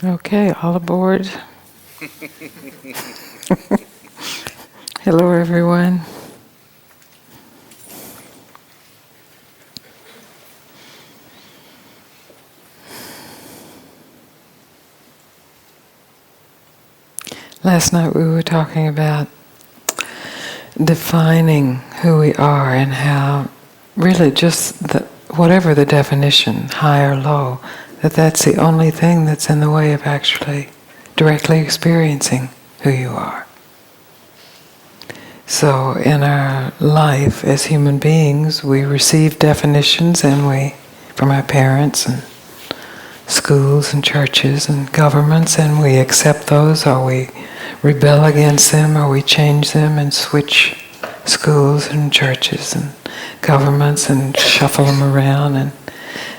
Okay, all aboard. Hello, everyone. Last night we were talking about defining who we are and how really just whatever the definition, high or low, that's the only thing that's in the way of actually directly experiencing who you are. So in our life as human beings, we receive definitions from our parents and schools and churches and governments, and we accept those, or we rebel against them, or we change them and switch schools and churches and governments and shuffle them around,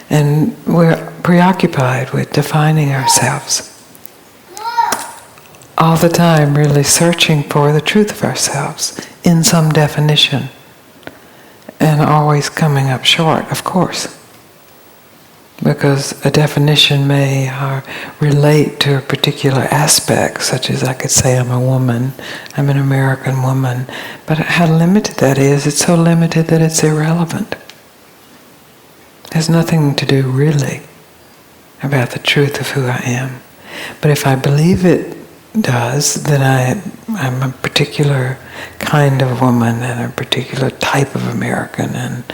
and we're preoccupied with defining ourselves all the time, really searching for the truth of ourselves in some definition, and always coming up short, of course. Because a definition may relate to a particular aspect, such as I could say I'm a woman, I'm an American woman, but how limited that is, it's so limited that it's irrelevant. It has nothing to do really about the truth of who I am. But if I believe it does, then I'm a particular kind of woman and a particular type of American, and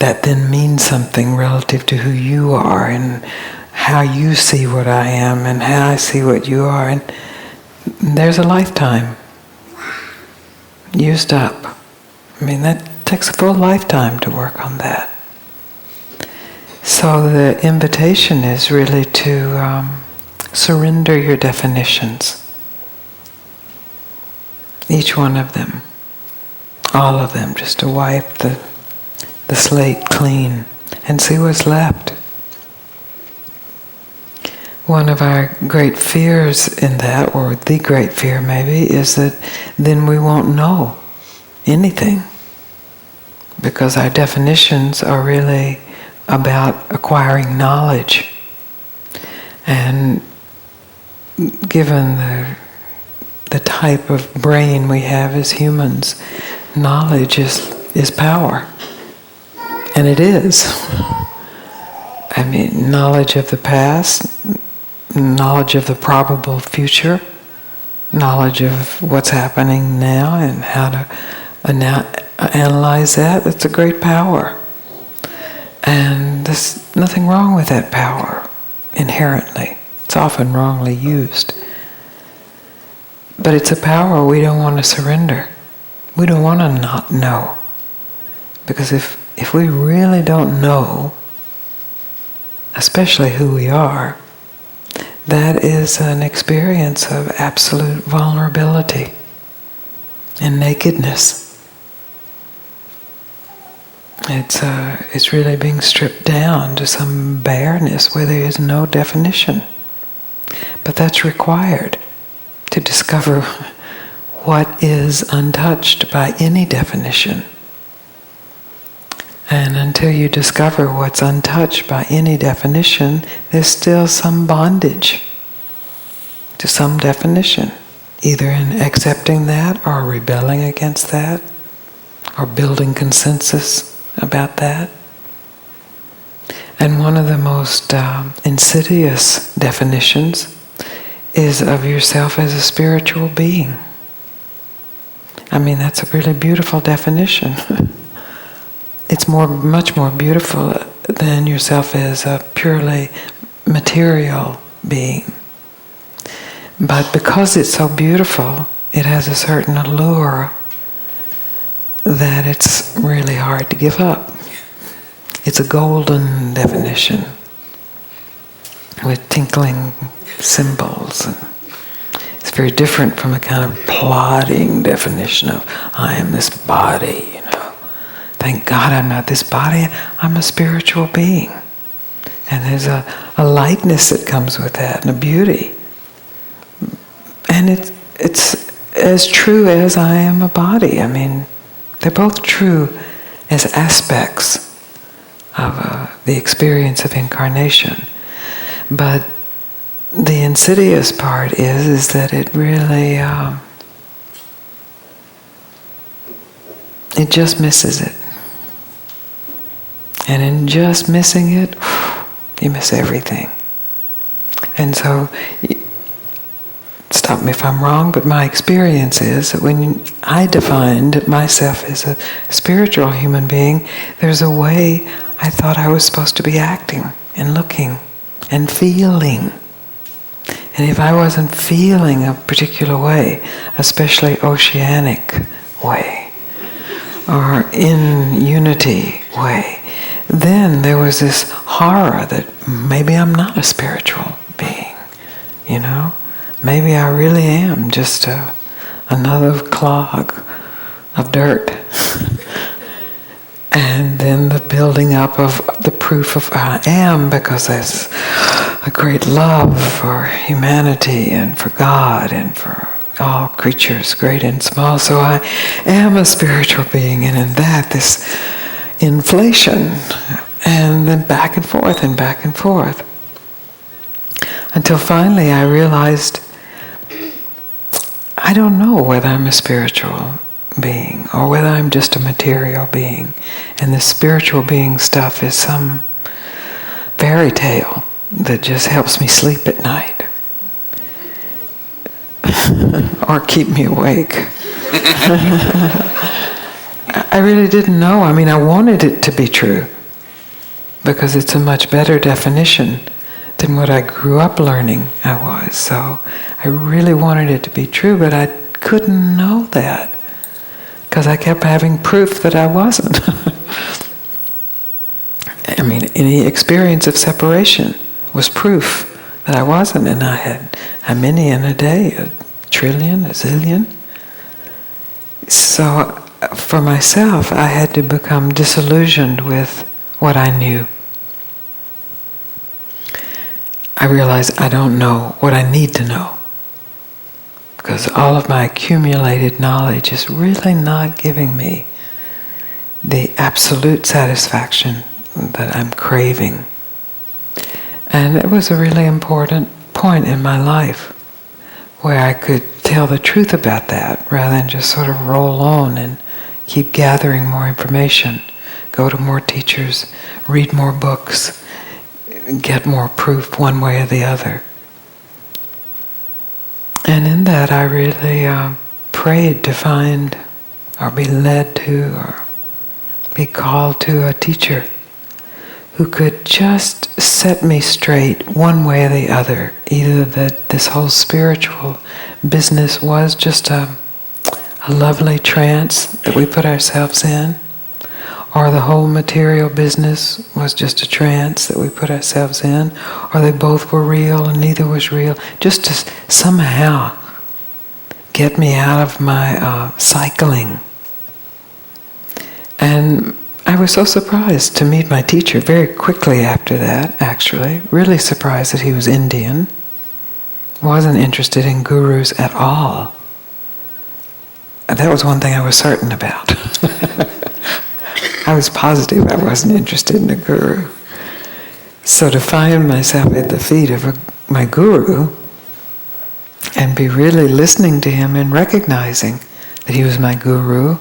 that then means something relative to who you are and how you see what I am and how I see what you are. And there's a lifetime used up. I mean, that takes a full lifetime to work on that. So the invitation is really to surrender your definitions. Each one of them. All of them, just to wipe the slate clean and see what's left. One of our great fears in that, or the great fear maybe, is that then we won't know anything, because our definitions are really about acquiring knowledge. And given the type of brain we have as humans, knowledge is power. And it is. I mean, knowledge of the past, knowledge of the probable future, knowledge of what's happening now and how to analyze that, that's a great power. And there's nothing wrong with that power, inherently. It's often wrongly used. But it's a power we don't want to surrender. We don't want to not know. Because if we really don't know, especially who we are, that is an experience of absolute vulnerability and nakedness. It's really being stripped down to some bareness where there is no definition. But that's required to discover what is untouched by any definition. And until you discover what's untouched by any definition, there's still some bondage to some definition, either in accepting that or rebelling against that or building consensus about that. And one of the most insidious definitions is of yourself as a spiritual being. I mean, that's a really beautiful definition. It's much more beautiful than yourself as a purely material being. But because it's so beautiful, it has a certain allure that it's really hard to give up. It's a golden definition with tinkling symbols. It's very different from a kind of plodding definition of, I am this body, Thank God I'm not this body, I'm a spiritual being. And there's a lightness that comes with that, and a beauty. And it's as true as I am a body. I mean, they're both true as aspects of the experience of incarnation. But the insidious part is that it really, it just misses it. And in just missing it, you miss everything. And so, stop me if I'm wrong, but my experience is that when I defined myself as a spiritual human being, there's a way I thought I was supposed to be acting and looking and feeling. And if I wasn't feeling a particular way, especially oceanic way, or in unity way, then there was this horror that maybe I'm not a spiritual being, you know? Maybe I really am just another clog of dirt. And then the building up of the proof of I am, because there's a great love for humanity and for God and for all creatures, great and small. So I am a spiritual being, and in that, this inflation, and then back and forth and back and forth. Until finally I realized I don't know whether I'm a spiritual being or whether I'm just a material being. And the spiritual being stuff is some fairy tale that just helps me sleep at night. Or keep me awake. I really didn't know. I mean, I wanted it to be true because it's a much better definition than what I grew up learning I was. So I really wanted it to be true, but I couldn't know that because I kept having proof that I wasn't. I mean, any experience of separation was proof that I wasn't, and I had a many in a day, a trillion, a zillion. So for myself, I had to become disillusioned with what I knew. I realized I don't know what I need to know, because all of my accumulated knowledge is really not giving me the absolute satisfaction that I'm craving. And it was a really important point in my life where I could tell the truth about that rather than just sort of roll on and keep gathering more information, go to more teachers, read more books, get more proof one way or the other. And in that I really prayed to find or be led to or be called to a teacher who could just set me straight one way or the other. Either that this whole spiritual business was just a lovely trance that we put ourselves in, or the whole material business was just a trance that we put ourselves in, or they both were real and neither was real, just to somehow get me out of my cycling. And I was so surprised to meet my teacher very quickly after that, actually. Really surprised that he was Indian. Wasn't interested in gurus at all. That was one thing I was certain about. I was positive I wasn't interested in a guru. So to find myself at the feet of my guru and be really listening to him and recognizing that he was my guru,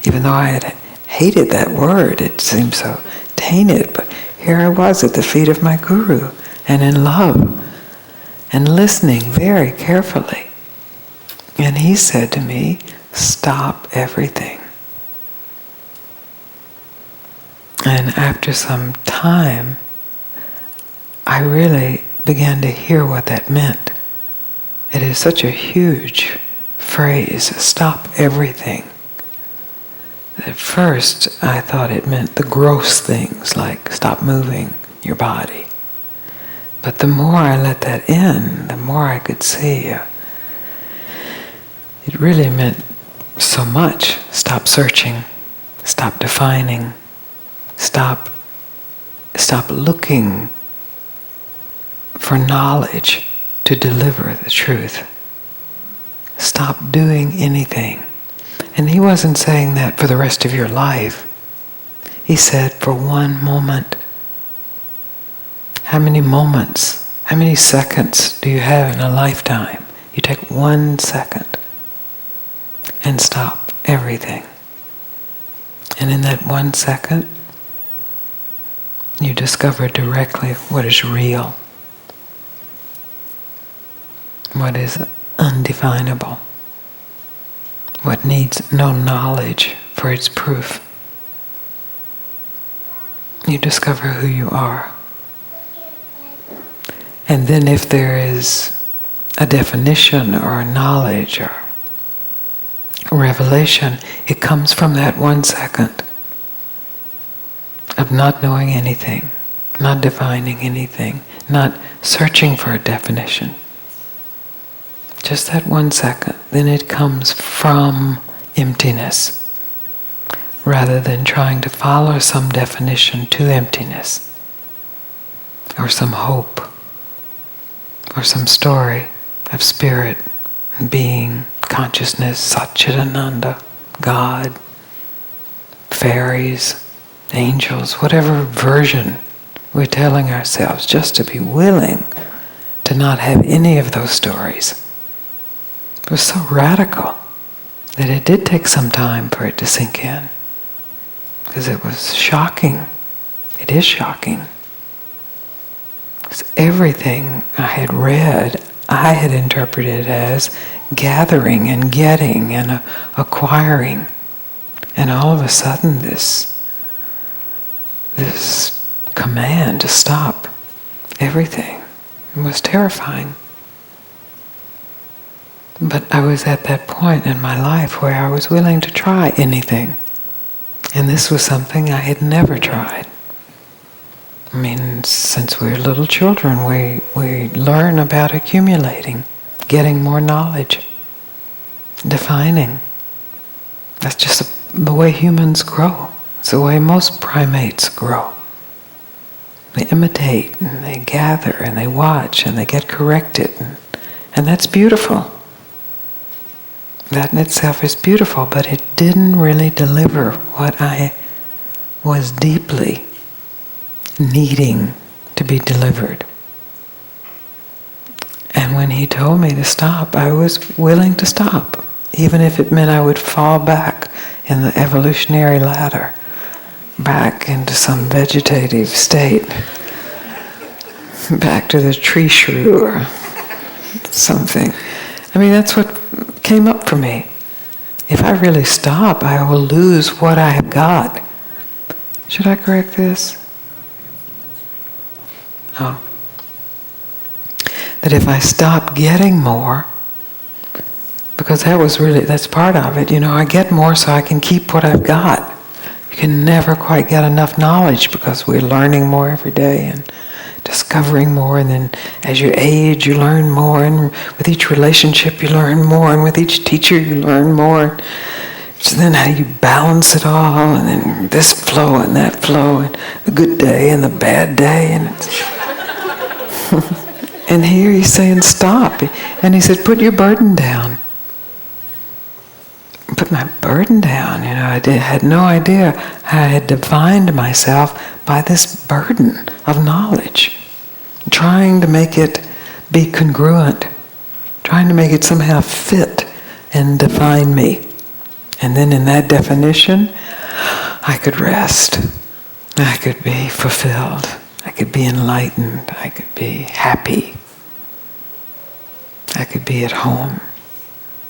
even though I had hated that word, it seemed so tainted, but here I was at the feet of my guru and in love and listening very carefully. And he said to me, "Stop everything." And after some time, I really began to hear what that meant. It is such a huge phrase, stop everything. At first, I thought it meant the gross things, like stop moving your body. But the more I let that in, the more I could see it really meant so much. Stop searching, stop defining, stop looking for knowledge to deliver the truth. Stop doing anything. And he wasn't saying that for the rest of your life. He said for one moment. How many moments How many seconds do you have in a lifetime? You take 1 second and stop everything. And in that 1 second, you discover directly what is real, what is undefinable, what needs no knowledge for its proof. You discover who you are. And then if there is a definition or a knowledge or a revelation, it comes from that 1 second of not knowing anything, not defining anything, not searching for a definition. Just that 1 second. Then it comes from emptiness, rather than trying to follow some definition to emptiness, or some hope, or some story of spirit, being, consciousness, Satchidananda, God, fairies, angels, whatever version we're telling ourselves, just to be willing to not have any of those stories. It was so radical that it did take some time for it to sink in, because it was shocking. It is shocking. Because everything I had read, I had interpreted as gathering and getting and acquiring. And all of a sudden this command to stop everything was terrifying. But I was at that point in my life where I was willing to try anything. And this was something I had never tried. I mean, since we're little children, we learn about accumulating, getting more knowledge, defining. That's just the way humans grow. It's the way most primates grow. They imitate, and they gather, and they watch, and they get corrected. And that's beautiful. That in itself is beautiful, but it didn't really deliver what I was deeply needing to be delivered. And when he told me to stop, I was willing to stop, even if it meant I would fall back in the evolutionary ladder, back into some vegetative state, back to the tree shrew or something. I mean, that's what came up for me. If I really stop, I will lose what I have got. Should I correct this? Oh. That if I stop getting more, because that's part of it, I get more so I can keep what I've got. You can never quite get enough knowledge because we're learning more every day and discovering more, and then as you age you learn more, and with each relationship you learn more, and with each teacher you learn more. So then how you balance it all, and then this flow and that flow, and the good day and the bad day, and and here he's saying stop, and he said put your burden down. Put my burden down, I had no idea how I had defined myself by this burden of knowledge, trying to make it be congruent, trying to make it somehow fit and define me. And then in that definition, I could rest, I could be fulfilled, I could be enlightened, I could be happy, I could be at home.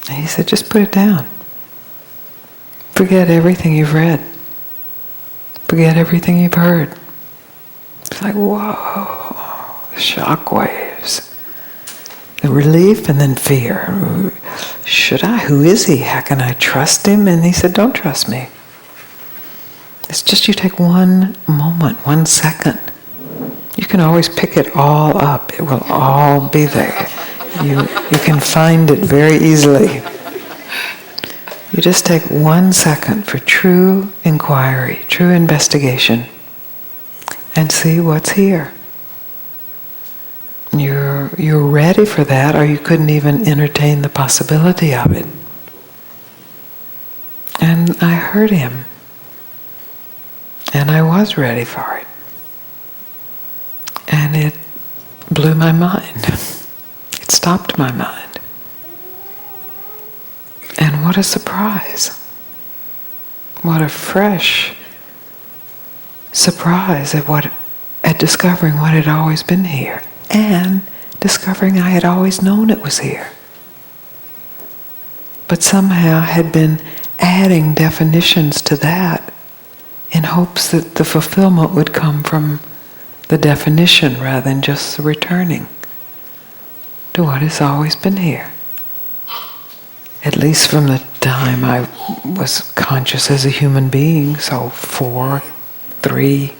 And he said, just put it down. Forget everything you've read. Forget everything you've heard. It's like, whoa, the shock waves. The relief and then fear. Should I? Who is he? How can I trust him? And he said, don't trust me. It's just you take 1 moment, 1 second. You can always pick it all up. It will all be there. You can find it very easily. You just take 1 second for true inquiry, true investigation, and see what's here. You're ready for that, or you couldn't even entertain the possibility of it. And I heard him, and I was ready for it. And blew my mind. It stopped my mind. And what a surprise. What a fresh surprise at discovering what had always been here, and discovering I had always known it was here, but somehow had been adding definitions to that in hopes that the fulfillment would come from the definition rather than just the returning to what has always been here. At least from the time I was conscious as a human being, so 4, 3,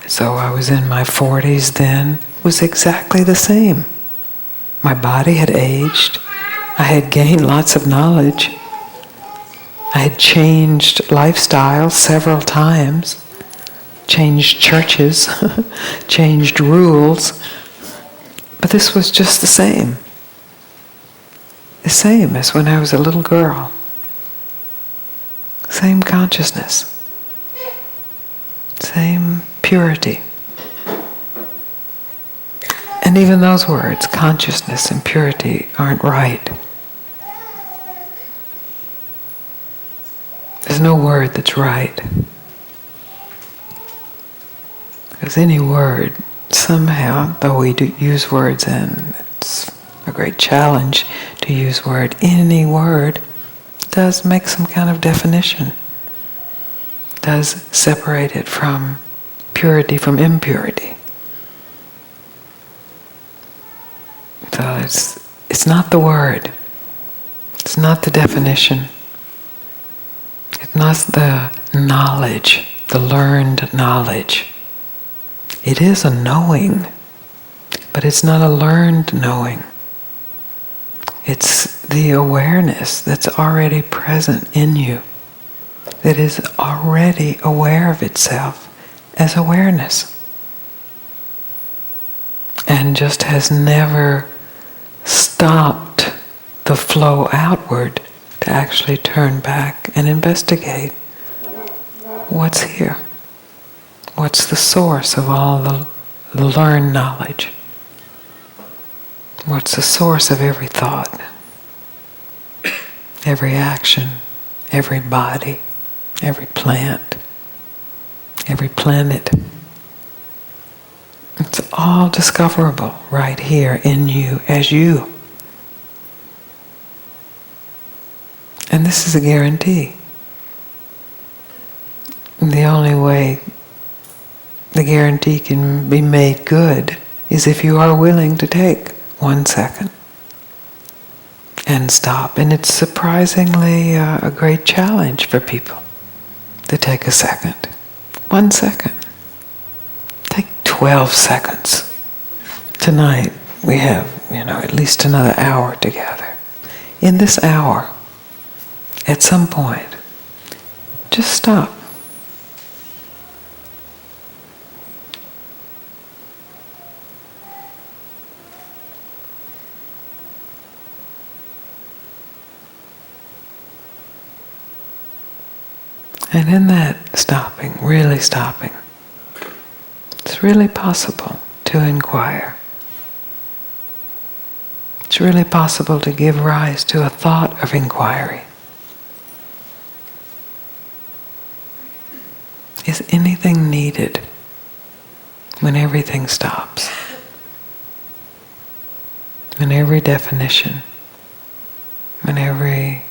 so I was in my 40s then, was exactly the same. My body had aged. I had gained lots of knowledge. I had changed lifestyles several times, changed churches, changed rules, but this was just the same. The same as when I was a little girl. Same consciousness. Same purity. And even those words, consciousness and purity, aren't right. There's no word that's right. Because any word, somehow, though we do use words, and it's a great challenge to use word, any word does make some kind of definition. Does separate it from purity from impurity. So it's not the word. It's not the definition. It's not the knowledge, the learned knowledge. It is a knowing, but it's not a learned knowing. It's the awareness that's already present in you, that is already aware of itself as awareness, and just has never stopped the flow outward to actually turn back and investigate what's here. What's the source of all the learned knowledge? What's the source of every thought, every action, every body, every plant, every planet? It's all discoverable right here in you as you. And this is a guarantee. The only way the guarantee can be made good is if you are willing to take 1 second and stop. And it's surprisingly a great challenge for people to take a second. 1 second. Take 12 seconds. Tonight we have, at least another hour together. In this hour, at some point, just stop. And in that stopping, really stopping, it's really possible to inquire. It's really possible to give rise to a thought of inquiry. Is anything needed when everything stops? When every definition, when every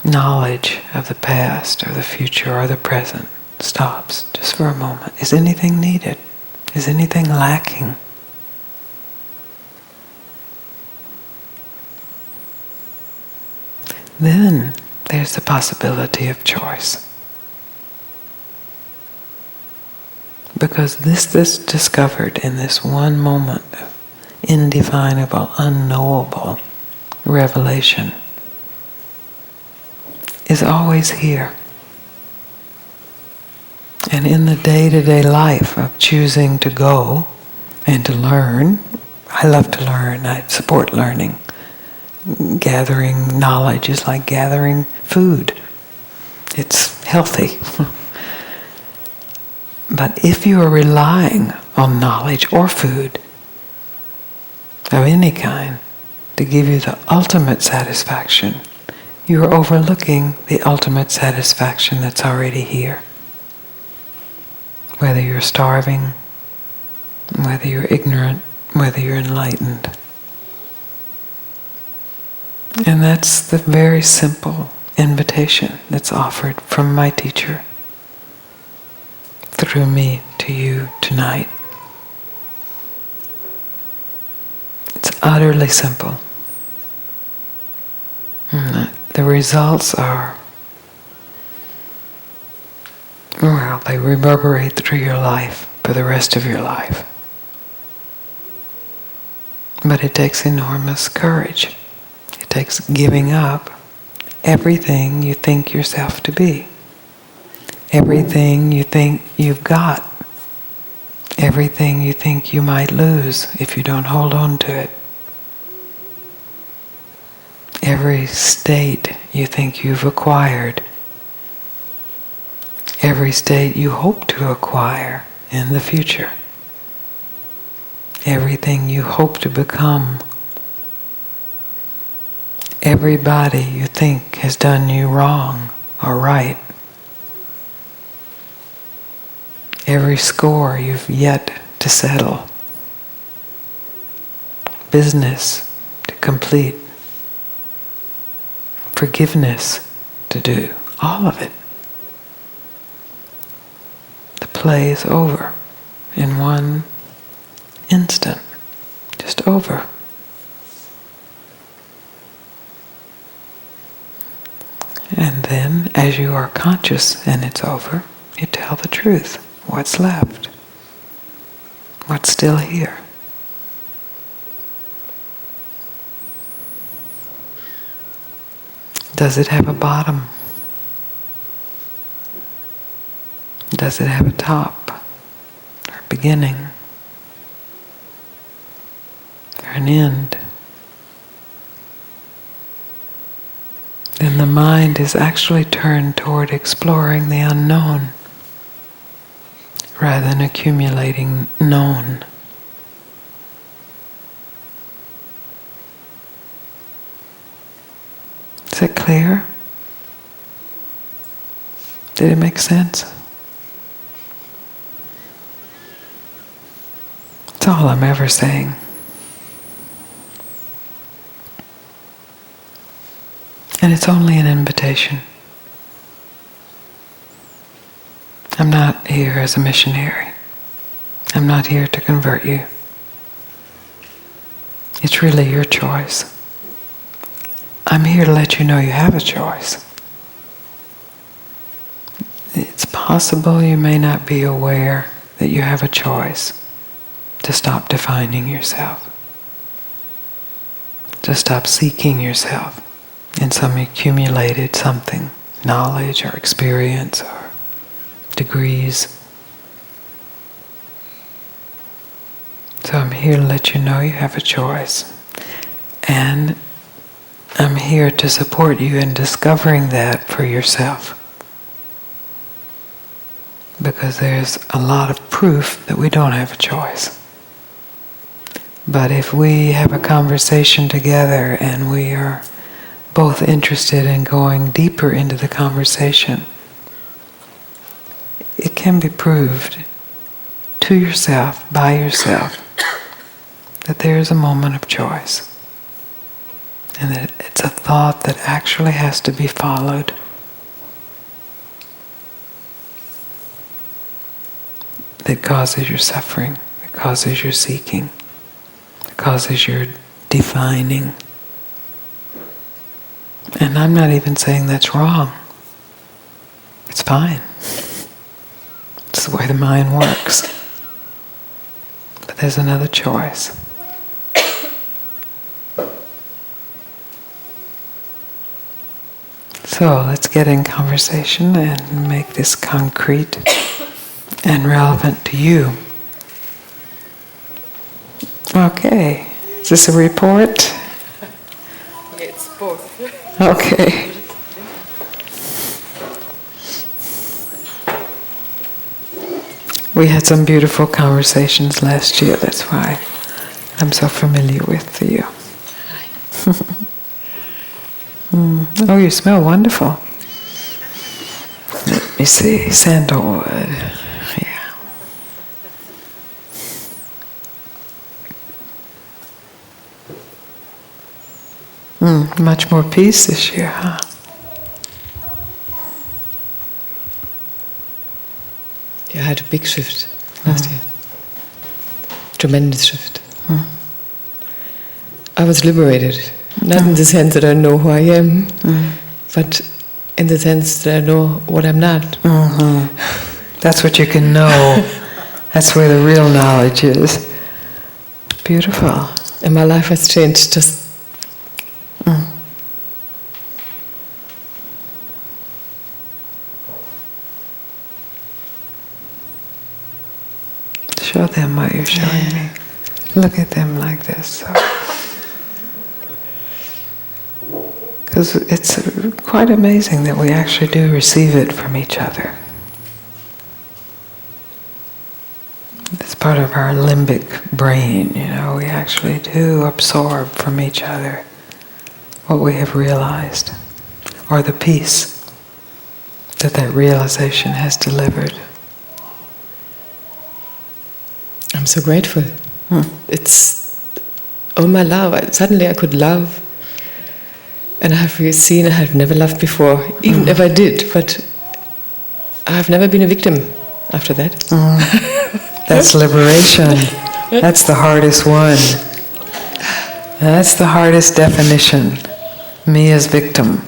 knowledge of the past or the future or the present stops just for a moment. Is anything needed? Is anything lacking? Then there's the possibility of choice. Because this discovered in this one moment of indefinable, unknowable revelation is always here. And in the day-to-day life of choosing to go and to learn, I love to learn, I support learning. Gathering knowledge is like gathering food. It's healthy. But if you are relying on knowledge or food of any kind to give you the ultimate satisfaction, you are overlooking the ultimate satisfaction that's already here. Whether you're starving, whether you're ignorant, whether you're enlightened. And that's the very simple invitation that's offered from my teacher through me to you tonight. It's utterly simple. The results are, well, they reverberate through your life for the rest of your life. But it takes enormous courage. It takes giving up everything you think yourself to be. Everything you think you've got. Everything you think you might lose if you don't hold on to it. Every state you think you've acquired. Every state you hope to acquire in the future. Everything you hope to become. Everybody you think has done you wrong or right. Every score you've yet to settle. Business to complete. Forgiveness to do. All of it. The play is over in one instant. Just over. And then, as you are conscious and it's over, you tell the truth. What's left? What's still here? Does it have a bottom? Does it have a top? Or beginning? Or an end? Then the mind is actually turned toward exploring the unknown rather than accumulating known. Is it clear? Did it make sense? That's all I'm ever saying. And it's only an invitation. I'm not here as a missionary. I'm not here to convert you. It's really your choice. I'm here to let you know you have a choice. It's possible you may not be aware that you have a choice to stop defining yourself, to stop seeking yourself in some accumulated something, knowledge or experience or degrees. So I'm here to let you know you have a choice. And I'm here to support you in discovering that for yourself. Because there's a lot of proof that we don't have a choice. But if we have a conversation together and we are both interested in going deeper into the conversation, it can be proved to yourself, by yourself, that there is a moment of choice. And that it's a thought that actually has to be followed. That causes your suffering, that causes your seeking, that causes your defining. And I'm not even saying that's wrong. It's fine. It's the way the mind works. But there's another choice. So let's get in conversation and make this concrete and relevant to you. Okay. Is this a report? It's both. Okay. We had some beautiful conversations last year. That's why I'm so familiar with you. Oh, you smell wonderful. Let me see. Sandalwood. Yeah. Much more peace this year, huh? Yeah, I had a big shift last year. Tremendous shift. I was liberated. Not in the sense that I know who I am, but in the sense that I know what I'm not. That's what you can know. That's where the real knowledge is. Beautiful. And my life has changed just. Show them what you're showing me. Look at them like this. Because it's quite amazing that we actually do receive it from each other. It's part of our limbic brain, we actually do absorb from each other what we have realized, or the peace that realization has delivered. I'm so grateful. It's all my love. Suddenly I could love. And I have seen I have never loved before, even if I did, but I've never been a victim after that. That's liberation. That's the hardest one. That's the hardest definition. Me as victim.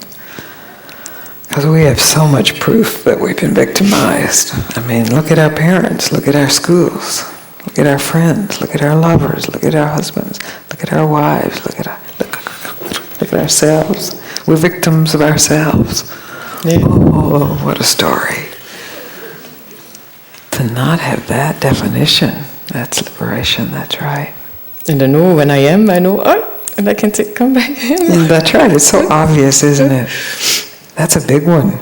Because we have so much proof that we've been victimized. I mean, look at our parents, look at our schools, look at our friends, look at our lovers, look at our husbands, look at our wives, look at ourselves. We're victims of ourselves. Yeah. Oh, what a story. To not have that definition, that's liberation, that's right. And I know when I am, I know, and I can say, come back. That's right, it's so obvious, isn't it? That's a big one.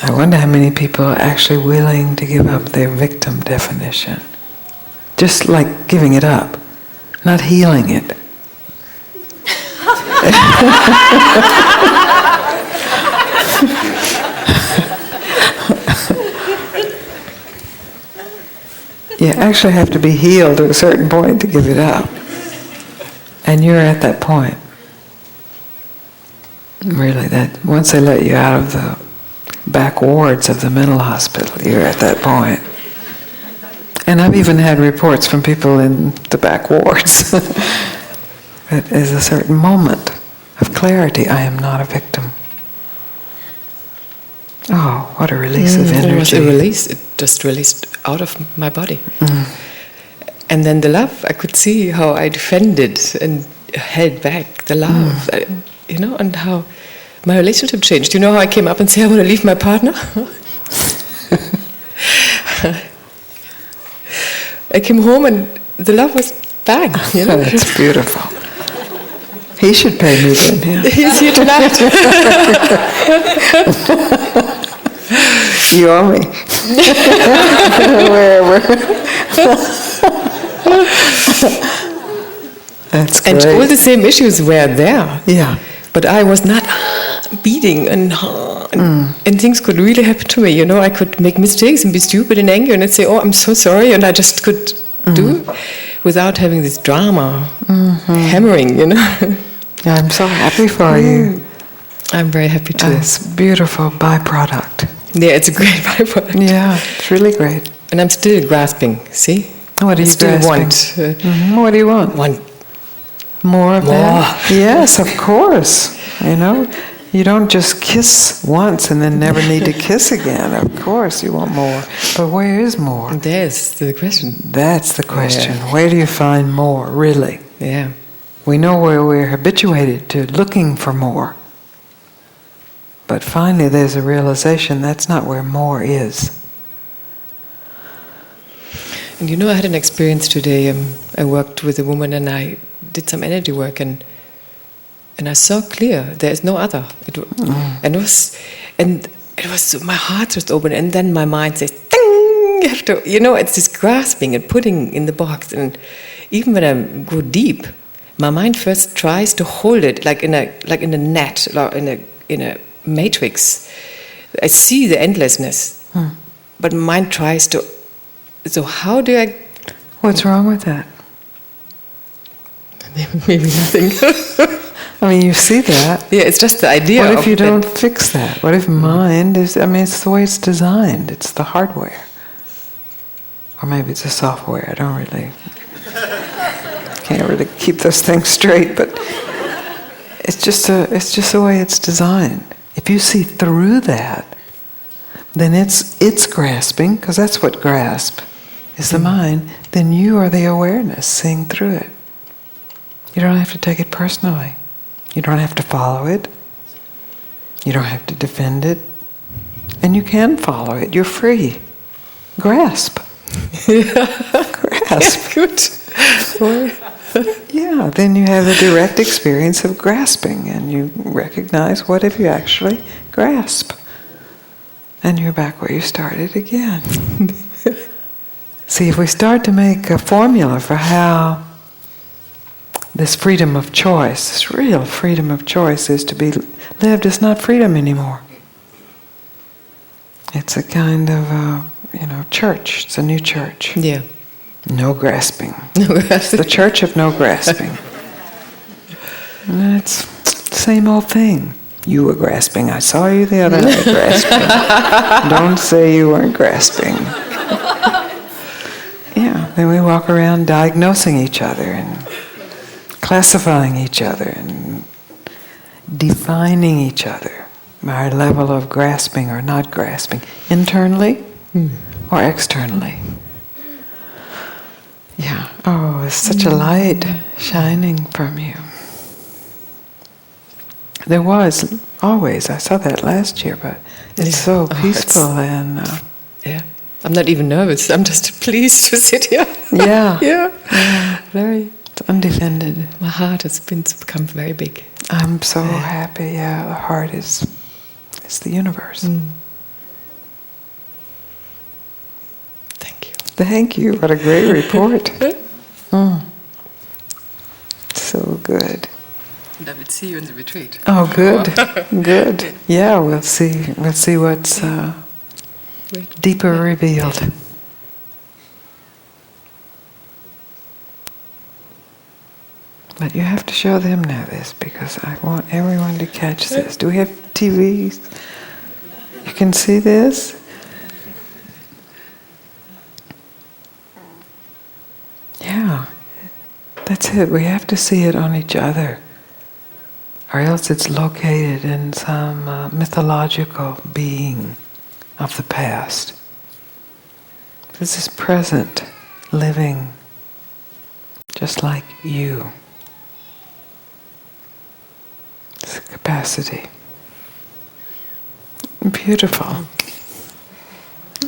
I wonder how many people are actually willing to give up their victim definition. Just like giving it up, not healing it. You actually have to be healed to a certain point to give it up. And you're at that point. Really, that once they let you out of the back wards of the mental hospital, you're at that point. And I've even had reports from people in the back wards that there's a certain moment of clarity. I am not a victim. Oh, what a release of energy. It was a release. It just released out of my body. And then the love, I could see how I defended and held back the love, and how my relationship changed. You know how I came up and said, I want to leave my partner? I came home and the love was bang. That's beautiful. He should pay me then. Yeah. He's here tonight. You owe me. Wherever. That's great. And all the same issues were there. Yeah. But I was not beating and things could really happen to me. I could make mistakes and be stupid and angry and I'd say, oh, I'm so sorry. And I just could do it without having this drama hammering, I'm so happy for you. I'm very happy too. It's a beautiful byproduct. Yeah, it's a great byproduct. Yeah, it's really great. And I'm still grasping, see? What do you still grasping? want? What do you want? Want more of that? Yes, of course. You don't just kiss once and then never need to kiss again. Of course you want more. But where is more? That's the question. That's the question. Yeah. Where do you find more, really? Yeah. We know where we're habituated to looking for more. But finally there's a realization that's not where more is. And I had an experience today. I worked with a woman and I did some energy work and I saw clear there is no other. And it was my heart just opened and then my mind says, ding, you have to, it's this grasping and putting in the box. And even when I go deep, my mind first tries to hold it like in a net, or in a matrix. I see the endlessness, but my mind tries to. So how do I? What's wrong with that? Maybe nothing. I mean, you see that. Yeah, it's just the idea. What if you don't fix that? What if mind is, it's the way it's designed. It's the hardware. Or maybe it's the software. I don't really, can't really keep those things straight, but it's just the way it's designed. If you see through that, then it's grasping, because that's what grasp is, the mind. Then you are the awareness seeing through it. You don't have to take it personally. You don't have to follow it. You don't have to defend it. And you can follow it. You're free. Grasp. Grasp. Good. Yeah, then you have a direct experience of grasping, and you recognize, what if you actually grasp? And you're back where you started again. See, if we start to make a formula for how this freedom of choice, this real freedom of choice is to be lived, it's not freedom anymore. It's a kind of, church. It's a new church. Yeah. No grasping. No grasping. It's the church of no grasping. And it's the same old thing. You were grasping. I saw you the other night grasping. Don't say you weren't grasping. Yeah, then we walk around diagnosing each other and classifying each other and defining each other by our level of grasping or not grasping, internally or externally. Yeah. Oh, it's such a light shining from you. There was always, I saw that last year, but it's so peaceful and... yeah. I'm not even nervous. I'm just pleased to sit here. Yeah. Yeah. Very... It's undefended. My heart has become very big. I'm so happy. Yeah, the heart is the universe. Thank you. Thank you. What a great report. So good. And I will see you in the retreat. Oh, good. Good. Yeah, we'll see what's deeper revealed. But you have to show them now this, because I want everyone to catch this. Do we have TVs? You can see this? Yeah. That's it. We have to see it on each other. Or else it's located in some mythological being of the past. This is present, living, just like you. It's a capacity. Beautiful.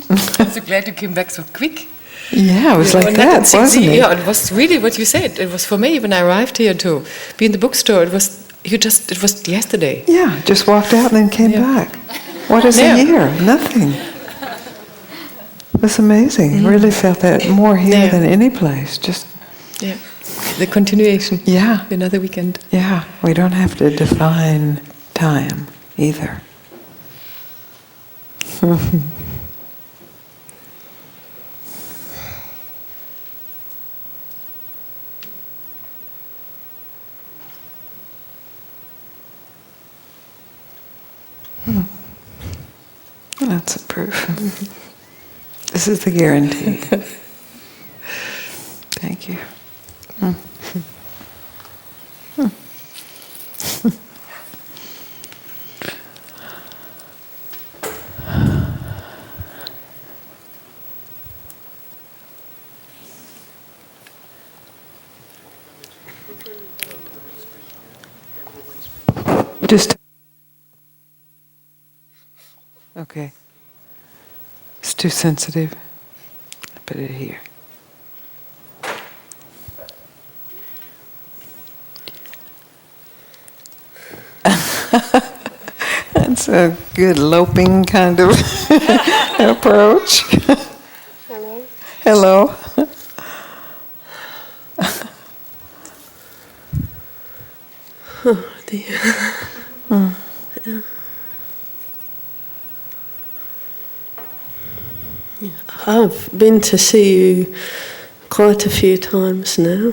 I'm so glad you came back so quick. Yeah, it was like that, wasn't it? Yeah, it was really what you said. It was for me when I arrived here to be in the bookstore. It was yesterday. Yeah, just walked out and then came back. What is a year? Nothing. It was amazing. Really felt that more here than any place. Just the continuation. Yeah. Another weekend. Yeah, we don't have to define time either. That's a proof. This is the guarantee. Thank you. Just okay. It's too sensitive. I put it here. That's a good loping kind of approach. Hello. Oh dear. Yeah. I've been to see you quite a few times now.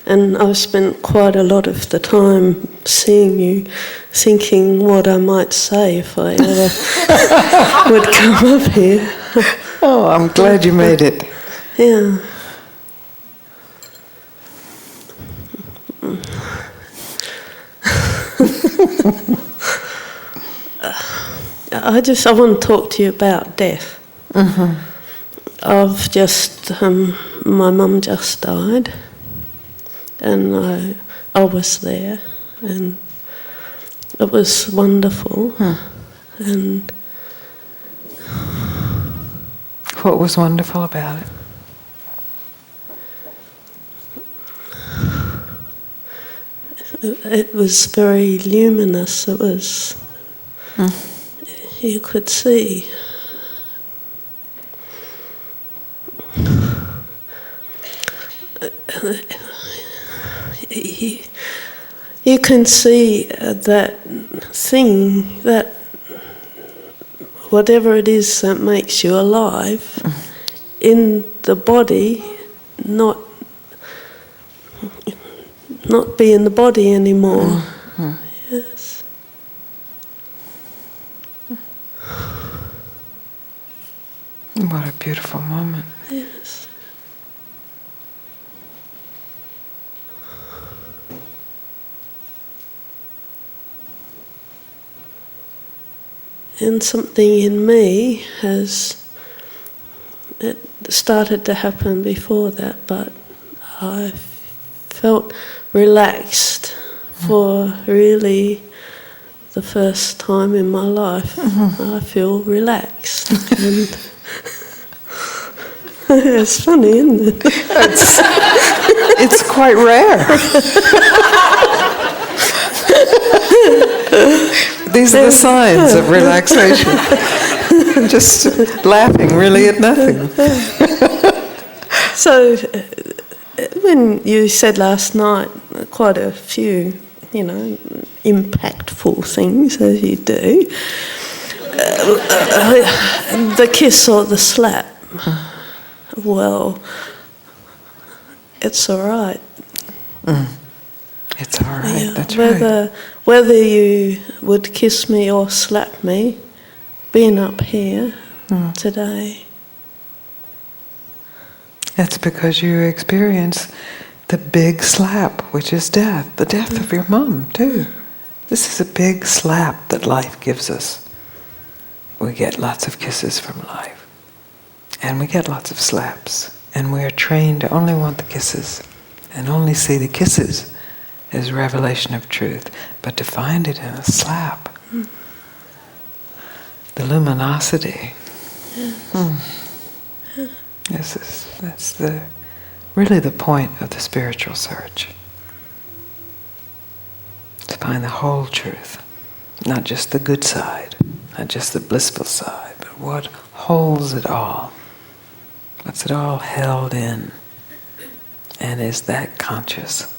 And I've spent quite a lot of the time seeing you, thinking what I might say if I ever would come up here. Oh, I'm glad you made it. Yeah. I want to talk to you about death. I've just, my mum just died, and I was there, and it was wonderful. And What was wonderful about it? it was very luminous. It was, you could see. You can see that thing, that whatever it is that makes you alive, in the body, not be in the body anymore. Yes. What a beautiful moment. Yes. And something in me it started to happen before that, but I felt relaxed for really the first time in my life. I feel relaxed. And it's funny, isn't it? It's quite rare. These are the signs of relaxation. Just laughing really at nothing. So, when you said last night quite a few, impactful things, as you do, the kiss or the slap, well, it's all right. It's all right, Yeah, that's right. Whether you would kiss me or slap me, being up here today. That's because you experience the big slap, which is death, the death of your mum, too. This is a big slap that life gives us. We get lots of kisses from life, and we get lots of slaps, and we are trained to only want the kisses, and only see the kisses as revelation of truth, but to find it in a slap, the luminosity. That's really the point of the spiritual search. To find the whole truth, not just the good side, not just the blissful side, but what holds it all. What's it all held in, and is that conscious?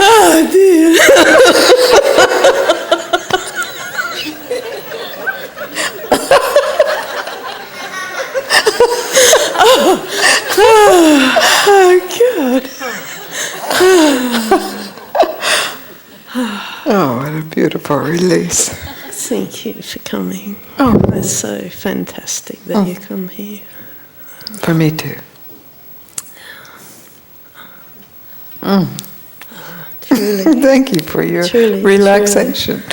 Oh dear. God. Oh, what a beautiful release. Thank you for coming. Oh. It's so fantastic that you come here. For me too. Truly. Thank you for your relaxation.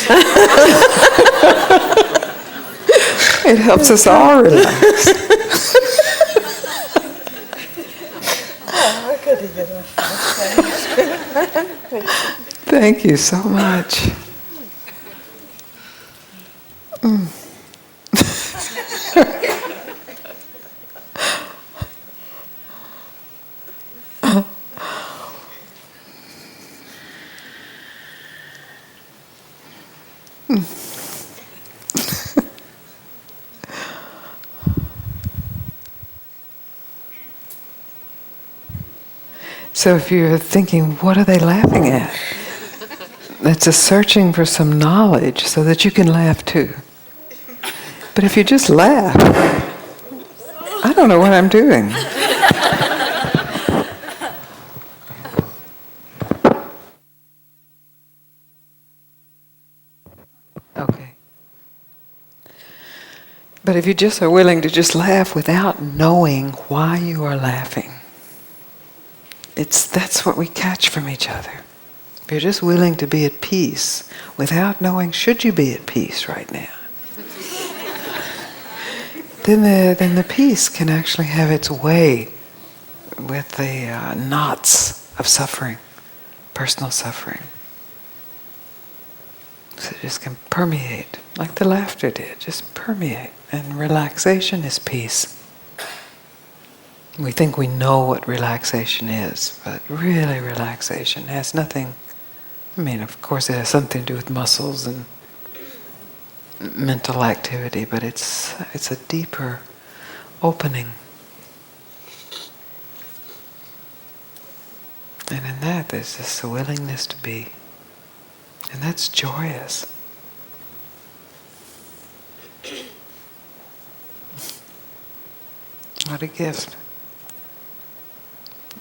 It helps us all relax. Thank you so much. So if you're thinking, what are they laughing at? It's a searching for some knowledge so that you can laugh too. But if you just laugh, I don't know what I'm doing. Okay. But if you just are willing to just laugh without knowing why you are laughing, that's what we catch from each other. If you're just willing to be at peace without knowing, should you be at peace right now? then the peace can actually have its way with the knots of suffering, personal suffering. So it just can permeate, like the laughter did, just permeate. And relaxation is peace. We think we know what relaxation is, but really relaxation has nothing, I mean, of course it has something to do with muscles and mental activity, but it's a deeper opening. And in that there's just a willingness to be. And that's joyous. What a gift.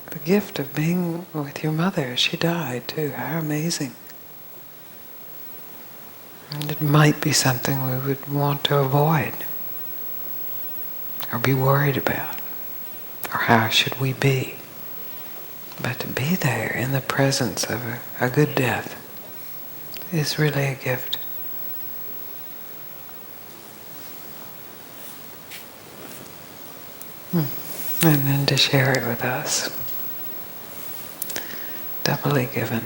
The gift of being with your mother. She died too. How amazing. And it might be something we would want to avoid or be worried about. Or how should we be? But to be there in the presence of a good death is really a gift. And then to share it with us. Doubly given.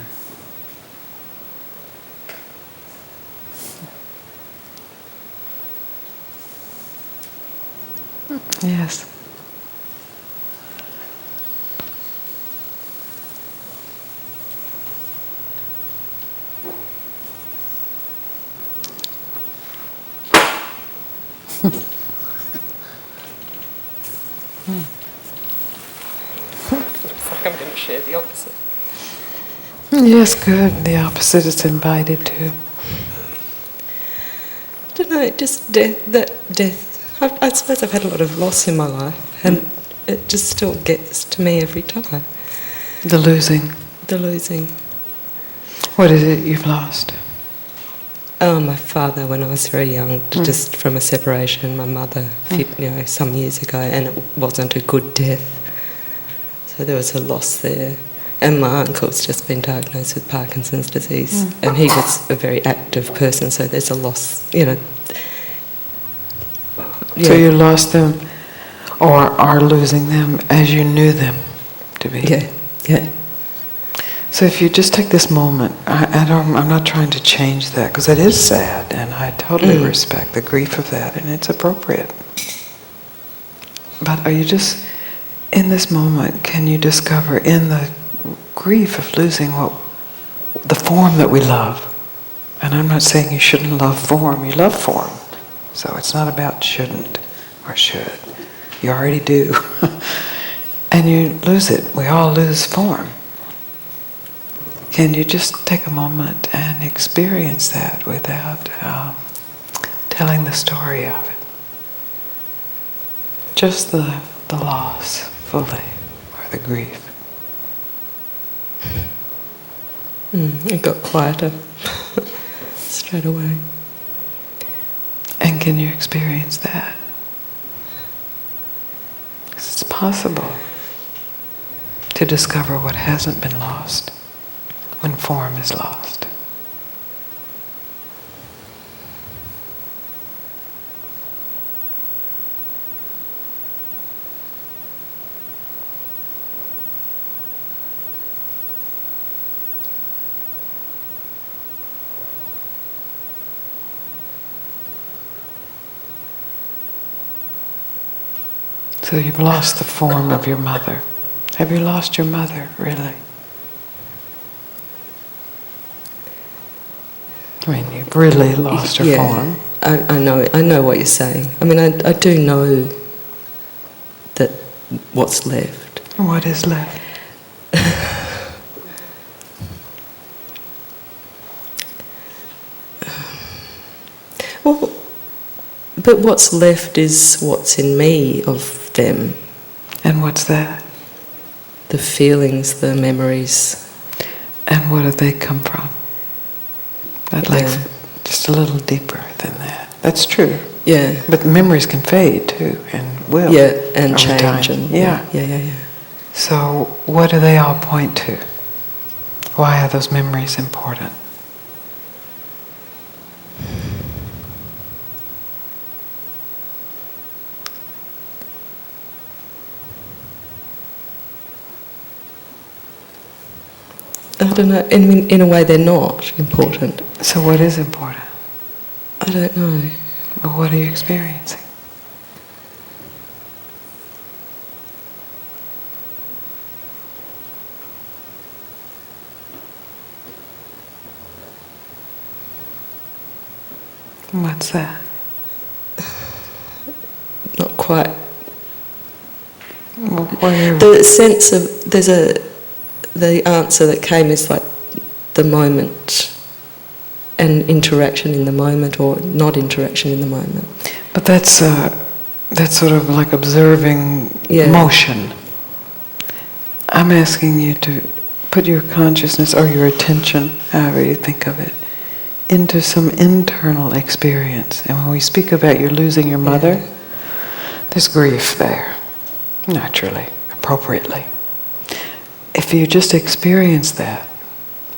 Yes. Looks like I'm going to share the opposite. Yes, good. The opposite is invited too. I don't know, just death. I suppose I've had a lot of loss in my life, and it just still gets to me every time. The losing. The losing. What is it you've lost? Oh, my father when I was very young, just from a separation. My mother, some years ago, and it wasn't a good death. So there was a loss there. And my uncle's just been diagnosed with Parkinson's disease, and he was a very active person, so there's a loss, Yeah. So you lost them, or are losing them as you knew them to be. Yeah. So if you just take this moment, I'm not trying to change that, because it is sad, and I totally respect the grief of that, and it's appropriate. But are you just, in this moment, can you discover in the grief of losing the form that we love? And I'm not saying you shouldn't love form, you love form. So it's not about shouldn't or should. You already do. And you lose it. We all lose form. Can you just take a moment and experience that without telling the story of it? Just the loss fully, or the grief. It got quieter straight away. And can you experience that? 'Cause it's possible to discover what hasn't been lost when form is lost. So you've lost the form of your mother. Have you lost your mother, really? I mean, you've really lost her form. I know what you're saying. I mean, I do know that what's left. What is left? Well, but what's left is what's in me of them. And what's that? The feelings, the memories. And what do they come from? I'd like just a little deeper than that. That's true. Yeah. But memories can fade too, and will. Yeah, and over change. time. And Yeah. So what do they all point to? Why are those memories important? I don't know. In a way, they're not important. So what is important? I don't know. Well, what are you experiencing? What's that? Not quite. Well, what are you... The sense of the answer that came is like the moment and interaction in the moment, or not interaction in the moment. But that's sort of like observing motion. I'm asking you to put your consciousness or your attention, however you think of it, into some internal experience. And when we speak about you losing your mother, there's grief there, naturally, appropriately. If you just experience that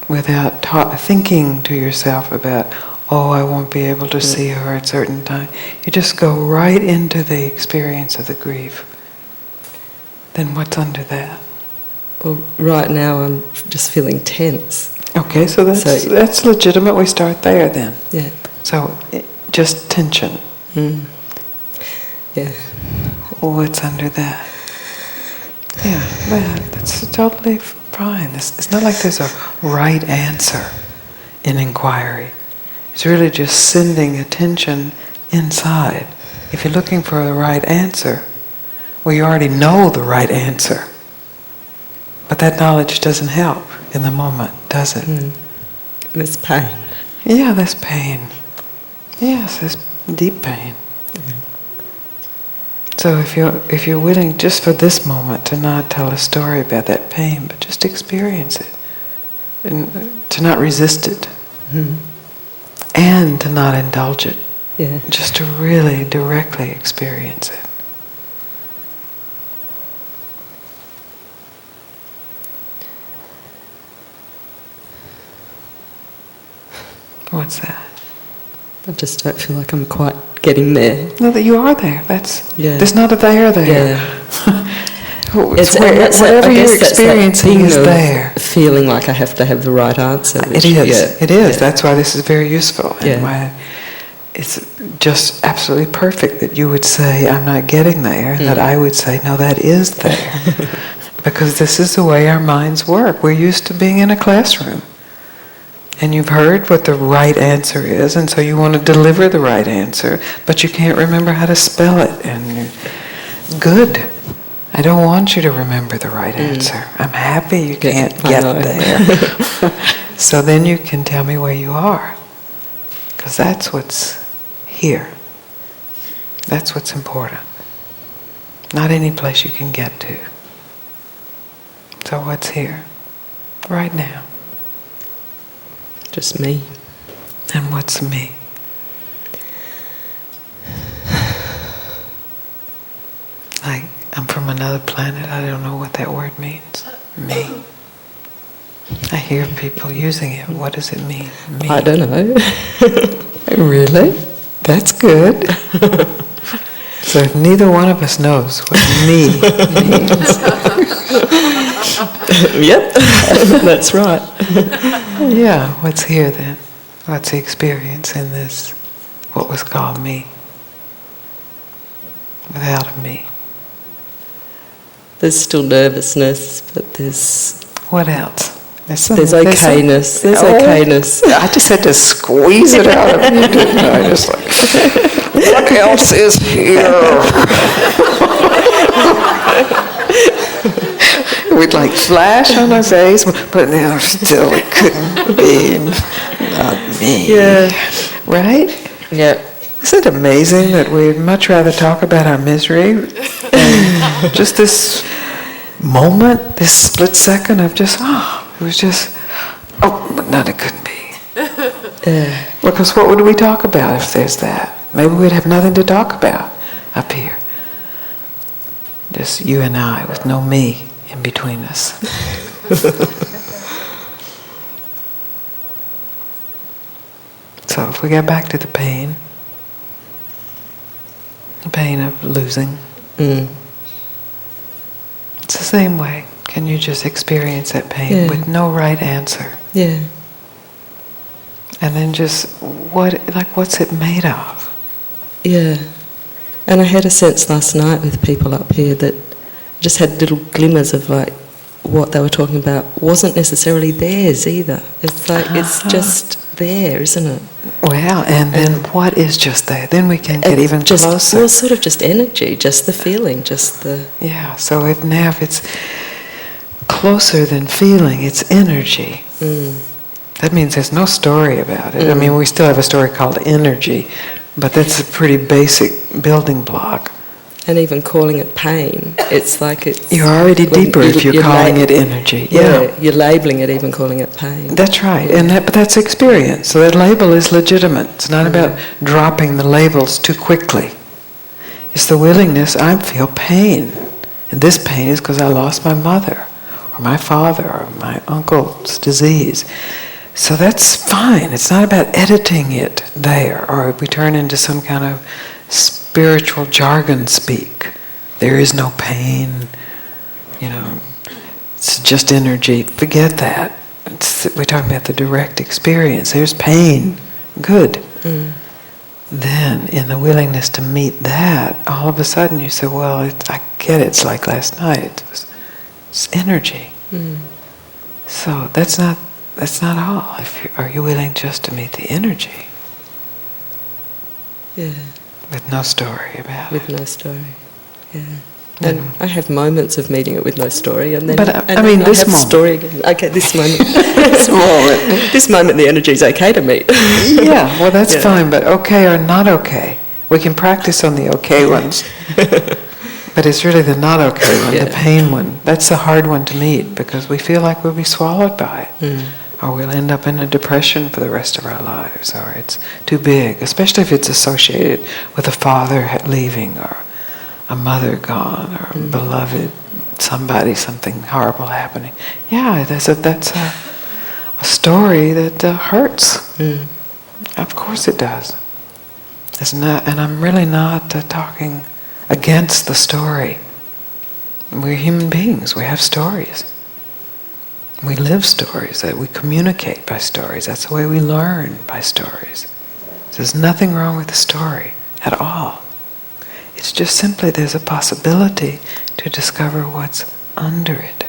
without thinking to yourself about, oh, I won't be able to see her at a certain time, you just go right into the experience of the grief. Then what's under that? Well, right now I'm just feeling tense. Okay, so that's legitimate. We start there then. Yeah. So just tension. Yeah. What's under that? Yeah, that's totally fine. It's not like there's a right answer in inquiry. It's really just sending attention inside. If you're looking for the right answer, well, you already know the right answer. But that knowledge doesn't help in the moment, does it? There's pain. Yeah, there's pain. Yes, there's deep pain. So if you're willing just for this moment to not tell a story about that pain, but just experience it, and to not resist it, and to not indulge it, just to really directly experience it. What's that? I just don't feel like I'm quite getting there. No, that you are there. There's not a there there. Whatever you're experiencing is there. Feeling like I have to have the right answer. It is. It is. That's why this is very useful. And why it's just absolutely perfect that you would say, I'm not getting there, and that I would say, no, that is there. Because this is the way our minds work. We're used to being in a classroom. And you've heard what the right answer is, and so you want to deliver the right answer, but you can't remember how to spell it. And good. I don't want you to remember the right answer. I'm happy you can't get there. So then you can tell me where you are. Because that's what's here. That's what's important. Not any place you can get to. So what's here? Right now. Just me. And what's me? Like, I'm from another planet. I don't know what that word means. Me. I hear people using it. What does it mean? Me. I don't know. Really? That's good. So neither one of us knows what me means. Yep, that's right. Yeah, what's here then? What's the experience in this, what was called me? Without a me. There's still nervousness, but there's What else? There's okayness. There's Oh, okayness. I just had to squeeze it out of you, didn't I? Just like, what else is here? We'd like flash on our face, but now still it couldn't be not me. Yeah. Right? Yeah. Isn't it amazing that we'd much rather talk about our misery and just this moment, this split second of just, it was just, but no, it couldn't be. Because what would we talk about if there's that? Maybe we'd have nothing to talk about up here. Just you and I with no me in between us. So if we get back to the pain of losing, it's the same way. Can you just experience that pain with no right answer? Yeah. And then just, what's it made of? Yeah. And I had a sense last night with people up here that I just had little glimmers of like what they were talking about wasn't necessarily theirs either. It's like, it's just there, isn't it? Well, and then what is just there? Then we can get even closer. Well, sort of just energy, just the feeling, just the... Yeah, so if it's closer than feeling, it's energy. That means there's no story about it. I mean, we still have a story called energy, but that's a pretty basic building block. And even calling it pain, it's like it's... You're already deeper if you're calling it energy. Yeah, you're labelling it, even calling it pain. That's right, but that's experience. So that label is legitimate. It's not about dropping the labels too quickly. It's the willingness, I feel pain. And this pain is because I lost my mother, or my father, or my uncle's disease. So that's fine. It's not about editing it there, or we turn into some kind of spiritual jargon speak. There is no pain, it's just energy. Forget that. We're talking about the direct experience. There's pain. Good. Then, in the willingness to meet that, all of a sudden you say, well, I get it. It's like last night. It's energy. So that's not all. Are you willing just to meet the energy? Yeah. With no story about it. With no story, yeah. And I have moments of meeting it with no story, and then this I have moment. story again. Okay, this moment. This moment. The energy's okay to meet. Yeah, well that's fine, but okay or not okay. We can practice on the okay ones. But it's really the not okay one, the pain one. That's the hard one to meet because we feel like we'll be swallowed by it. Or we'll end up in a depression for the rest of our lives, or it's too big, especially if it's associated with a father leaving, or a mother gone, or a beloved somebody, something horrible happening. Yeah, that's a story that hurts. Of course it does. It's not, and I'm really not talking against the story. We're human beings. We have stories. We live stories, that we communicate by stories. That's the way we learn, by stories. There's nothing wrong with the story at all. It's just simply there's a possibility to discover what's under it.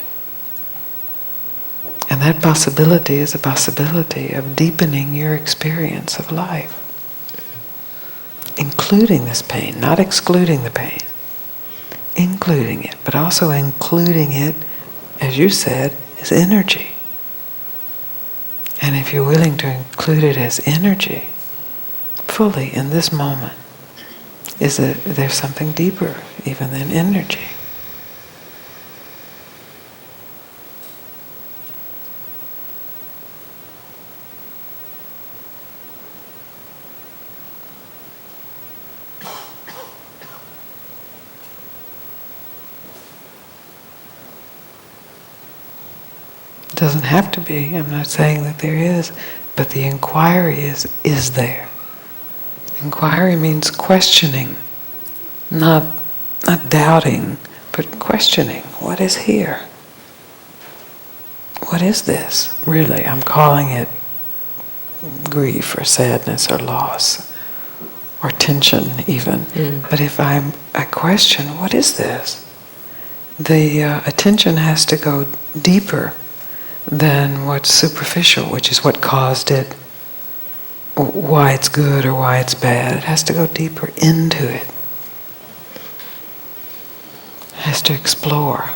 And that possibility is a possibility of deepening your experience of life. Including this pain, not excluding the pain. Including it, but also including it, as you said, as energy. And if you're willing to include it as energy, fully in this moment, there's something deeper even than energy. It doesn't have to be. I'm not saying that there is, but the inquiry is there. Inquiry means questioning, not doubting, but questioning. What is here? What is this? Really, I'm calling it grief or sadness or loss or tension even. But if I question, what is this? the attention has to go deeper than what's superficial, which is what caused it, why it's good or why it's bad. It has to go deeper into it. It has to explore.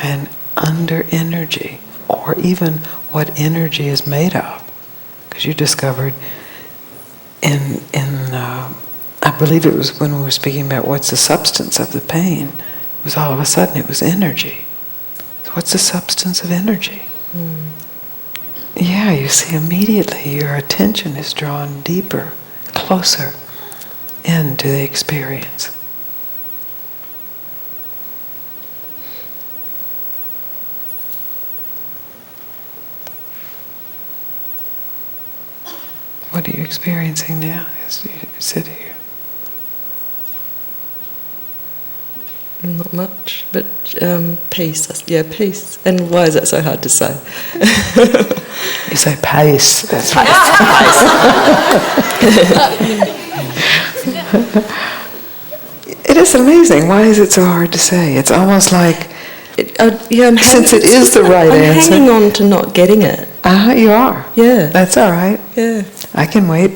And under energy, or even what energy is made of. Because you discovered I believe it was when we were speaking about what's the substance of the pain, it was all of a sudden it was energy. So what's the substance of energy? Yeah, you see immediately your attention is drawn deeper, closer into the experience. What are you experiencing now as you sit here? Not much, but peace. Yeah, peace. And why is that so hard to say? You say pace. That's right. It is amazing. Why is it so hard to say? It's almost like, since it is the right answer. I'm hanging on to not getting it. You are. Yeah. That's all right. Yeah. I can wait.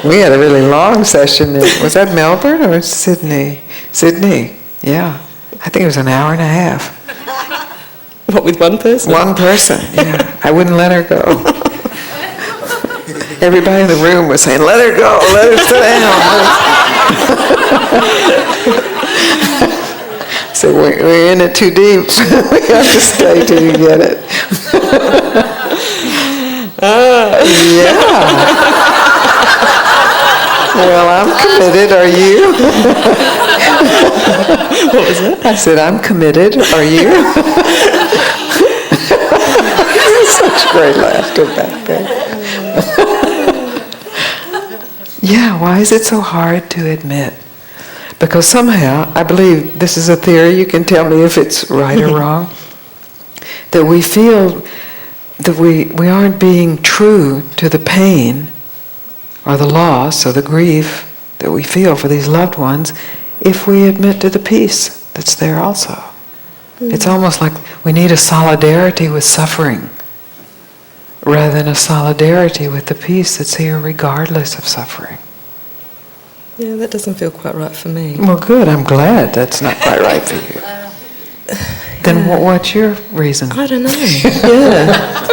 We had a really long session. Was that Melbourne or Sydney? Sydney, yeah. I think it was an hour and a half. What, with one person? One person, yeah. I wouldn't let her go. Everybody in the room was saying, let her go, let her sit down. So we're in it too deep. We have to stay till you get it. Yeah. Well, I'm committed, are you? What was that? I said, I'm committed, are you? Such great laughter back there. Yeah, why is it so hard to admit? Because somehow, I believe this is a theory, you can tell me if it's right or wrong, that we feel that we aren't being true to the pain or the loss or the grief that we feel for these loved ones if we admit to the peace that's there also. It's almost like we need a solidarity with suffering rather than a solidarity with the peace that's here regardless of suffering. Yeah, that doesn't feel quite right for me. Well, good. I'm glad that's not quite right for you. Then what's your reason? I don't know. Yeah.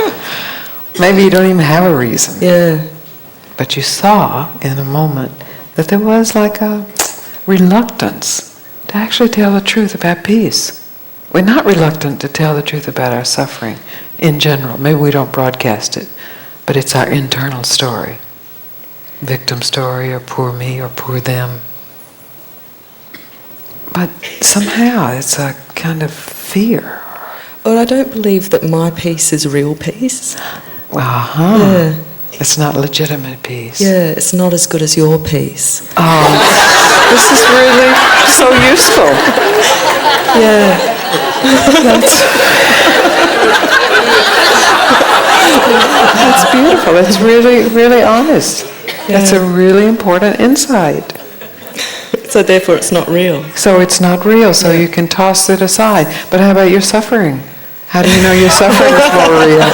Maybe you don't even have a reason. Yeah. But you saw in a moment that there was like a reluctance to actually tell the truth about peace. We're not reluctant to tell the truth about our suffering in general. Maybe we don't broadcast it, but it's our internal story. Victim story, or poor me, or poor them. But somehow it's a kind of fear. Well, I don't believe that my peace is real peace. Yeah. It's not legitimate peace. Yeah, it's not as good as your peace. Oh, this is really so useful. Yeah. That's beautiful. That's really, really honest. Yeah. That's a really important insight. So therefore it's not real. So it's not real, so you can toss it aside. But how about your suffering? How do you know your suffering is more real?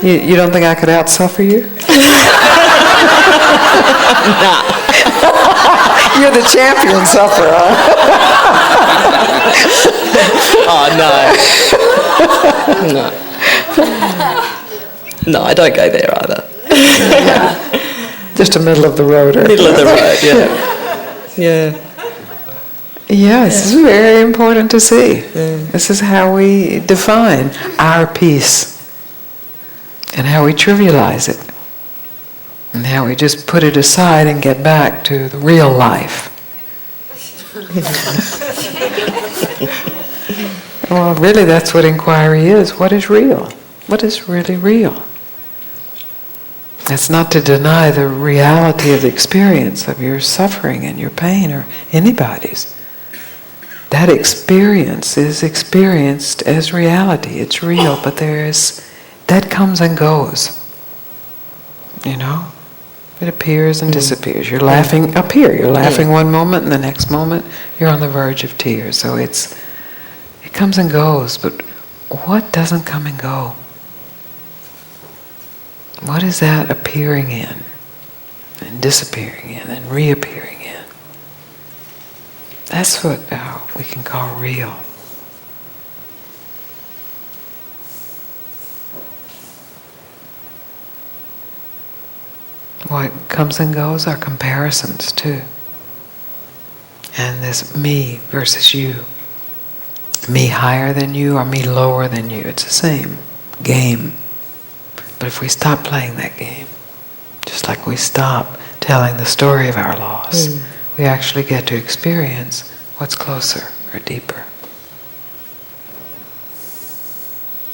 You don't think I could out-suffer you? Nah. You're the champion sufferer. Oh, no. No, I don't go there either. Yeah. Just a middle of the roader. Middle of the road, yeah. Yeah. Yeah, this is very important to see. This is how we define our peace and how we trivialize it and how we just put it aside and get back to the real life. Well, really that's what inquiry is. What is real? What is really real? It's not to deny the reality of the experience of your suffering and your pain or anybody's. That experience is experienced as reality. It's real, but that comes and goes. You know? It appears and disappears. You're laughing up here. You're laughing one moment, and the next moment you're on the verge of tears. So it comes and goes. But what doesn't come and go? What is that appearing in, and disappearing in, and reappearing in? That's what we can call real. What comes and goes are comparisons too. And this me versus you. Me higher than you or me lower than you. It's the same game. But if we stop playing that game, just like we stop telling the story of our loss, we actually get to experience what's closer or deeper.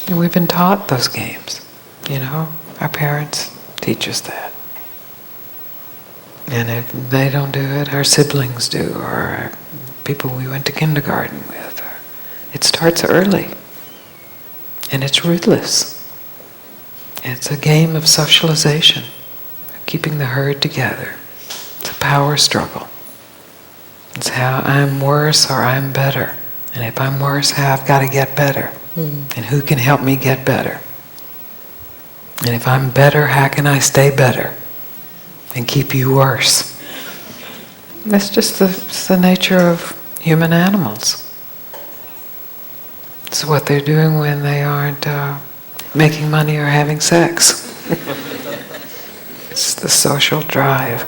And we've been taught those games, you know. Our parents teach us that. And if they don't do it, our siblings do, or people we went to kindergarten with. It starts early, and it's ruthless. It's a game of socialization, of keeping the herd together. It's a power struggle. It's how I'm worse or I'm better. And if I'm worse, how I've got to get better. And who can help me get better? And if I'm better, how can I stay better and keep you worse? That's just the nature of human animals. It's what they're doing when they aren't making money or having sex. It's the social drive.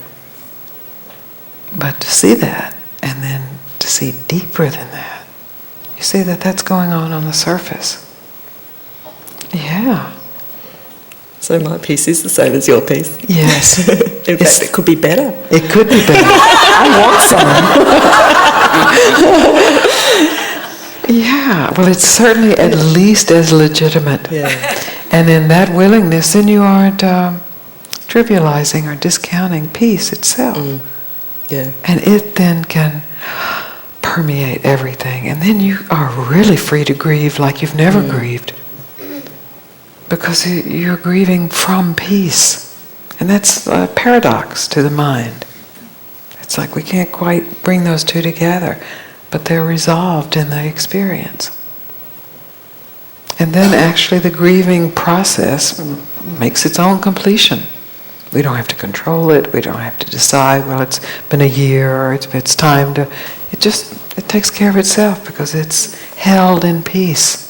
But to see that, and then to see deeper than that, you see that that's going on the surface. Yeah. So my piece is the same as your piece. Yes. In fact, it could be better. It could be better. I want some. Yeah, well, it's certainly at least as legitimate. Yeah. And in that willingness, then you aren't trivializing or discounting peace itself. Yeah. And it then can permeate everything. And then you are really free to grieve like you've never grieved. Because you're grieving from peace. And that's a paradox to the mind. It's like we can't quite bring those two together. But they're resolved in the experience. And then actually the grieving process makes its own completion. We don't have to control it, we don't have to decide, well, it's been a year or it's time to... It takes care of itself because it's held in peace.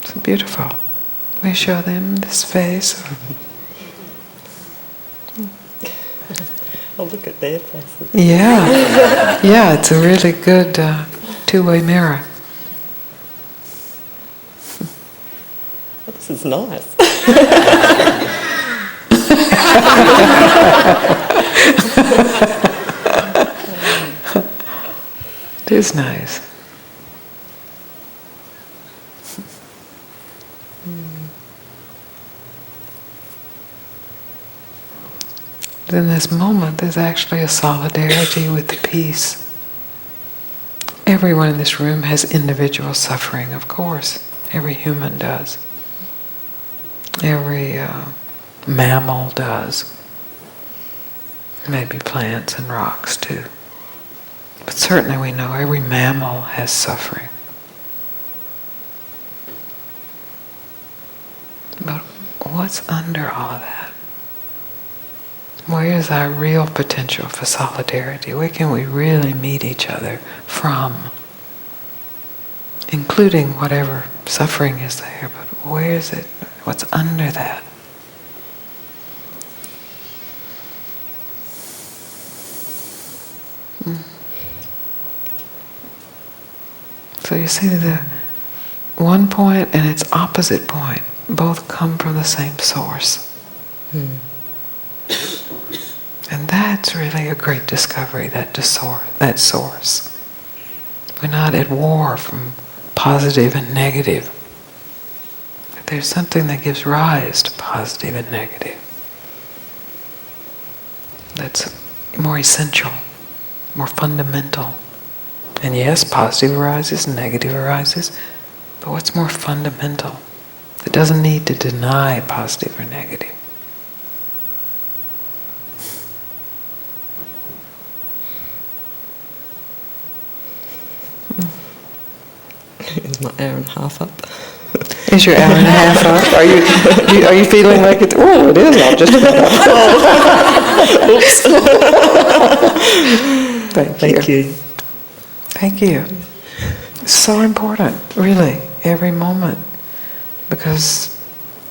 It's beautiful. We show them this face. Oh, look at their faces. Yeah, yeah, it's a really good two-way mirror. Oh, this is nice. It is nice. In this moment, there's actually a solidarity with the peace. Everyone in this room has individual suffering, of course. Every human does. Every mammal does. Maybe plants and rocks too. But certainly we know every mammal has suffering. But what's under all of that? Where is our real potential for solidarity? Where can we really meet each other from? Including whatever suffering is there, but where is it? What's under that? So you see the one point and its opposite point both come from the same source. And that's really a great discovery, that source. We're not at war from positive and negative. But there's something that gives rise to positive and negative. That's more essential, more fundamental. And yes, positive arises, negative arises, but what's more fundamental It doesn't need to deny positive or negative. Is my hour and a half up? Is your hour and a half up? Are you feeling like it's, oh, it is all just about up. Thank you. Thank you. It's so important, really, every moment. Because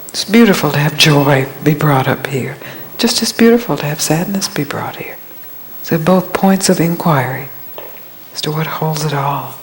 it's beautiful to have joy be brought up here. Just as beautiful to have sadness be brought here. So both points of inquiry as to what holds it all.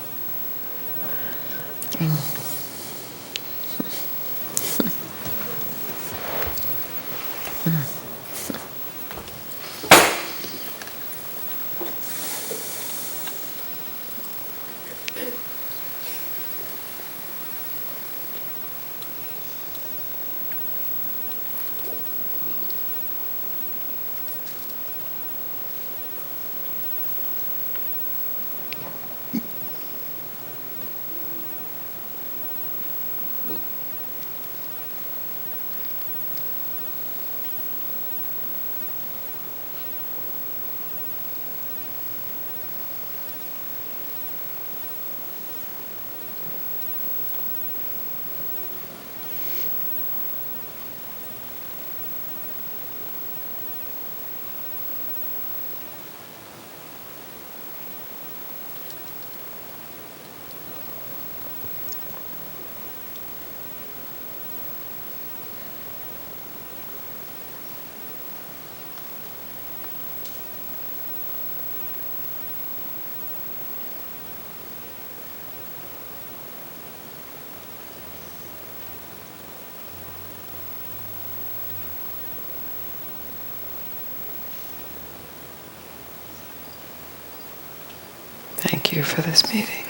Thank you for this meeting.